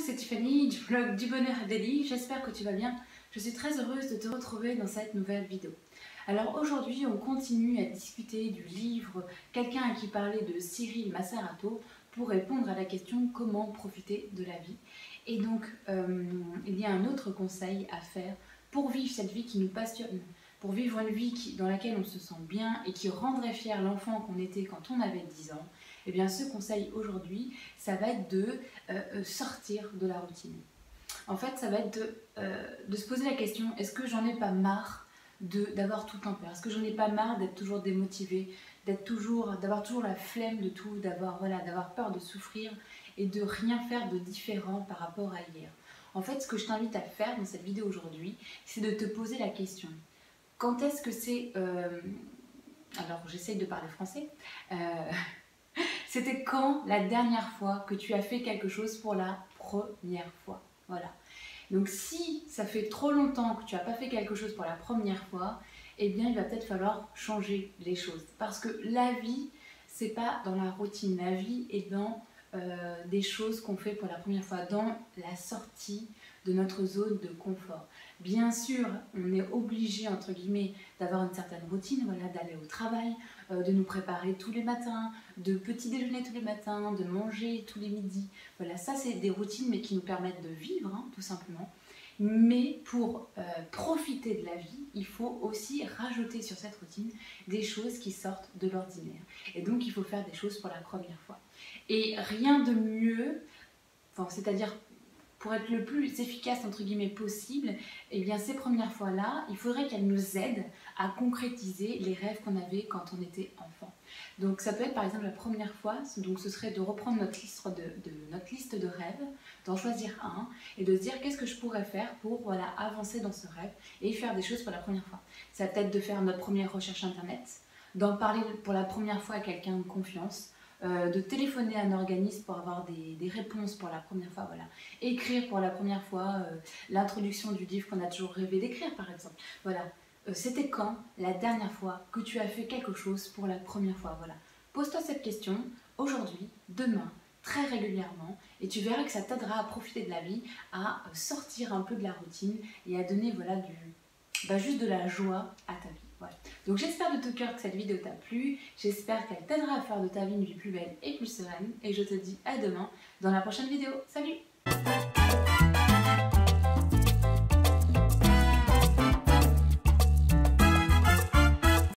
c'est Tiffany du blog du Bonheur Daily, j'espère que tu vas bien. Je suis très heureuse de te retrouver dans cette nouvelle vidéo. Alors aujourd'hui on continue à discuter du livre Quelqu'un à qui parler de Cyril Massarato pour répondre à la question comment profiter de la vie. Et donc il y a un autre conseil à faire pour vivre cette vie qui nous passionne, pour vivre une vie dans laquelle on se sent bien et qui rendrait fier l'enfant qu'on était quand on avait 10 ans. Et bien ce conseil aujourd'hui, ça va être de sortir de la routine. En fait, ça va être de se poser la question, est-ce que j'en ai pas marre d'avoir tout le temps peur? Est-ce que j'en ai pas marre d'être toujours démotivée, d'avoir toujours la flemme de tout, d'avoir peur de souffrir et de rien faire de différent par rapport à hier? En fait, ce que je t'invite à faire dans cette vidéo aujourd'hui, c'est de te poser la question. Quand est-ce que c'est... alors, j'essaye de parler français. C'était quand la dernière fois que tu as fait quelque chose pour la première fois? Voilà. Donc si ça fait trop longtemps que tu n'as pas fait quelque chose pour la première fois, eh bien il va peut-être falloir changer les choses. Parce que la vie, c'est pas dans la routine. La vie est dans des choses qu'on fait pour la première fois, dans la sortie de notre zone de confort. Bien sûr, on est obligé, entre guillemets, d'avoir une certaine routine, voilà, d'aller au travail, de nous préparer tous les matins, de petit déjeuner tous les matins, de manger tous les midis. Voilà, ça c'est des routines mais qui nous permettent de vivre, hein, tout simplement. Mais pour profiter de la vie, il faut aussi rajouter sur cette routine des choses qui sortent de l'ordinaire. Et donc il faut faire des choses pour la première fois. Et rien de mieux, enfin, c'est-à-dire pour être le plus efficace entre guillemets possible, eh bien ces premières fois-là, il faudrait qu'elles nous aident à concrétiser les rêves qu'on avait quand on était enfant. Donc ça peut être par exemple la première fois, donc ce serait de reprendre notre liste de rêves, d'en choisir un et de se dire qu'est-ce que je pourrais faire pour avancer dans ce rêve et faire des choses pour la première fois. Ça va peut-être de faire notre première recherche internet, d'en parler pour la première fois à quelqu'un de confiance, de téléphoner à un organisme pour avoir des réponses pour la première fois, voilà. Écrire pour la première fois l'introduction du livre qu'on a toujours rêvé d'écrire par exemple. Voilà. C'était quand la dernière fois que tu as fait quelque chose pour la première fois? Voilà. Pose-toi cette question aujourd'hui, demain, très régulièrement et tu verras que ça t'aidera à profiter de la vie, à sortir un peu de la routine et à donner juste de la joie à ta vie. Voilà. Donc j'espère de tout cœur que cette vidéo t'a plu, j'espère qu'elle t'aidera à faire de ta vie une vie plus belle et plus sereine et je te dis à demain dans la prochaine vidéo. Salut!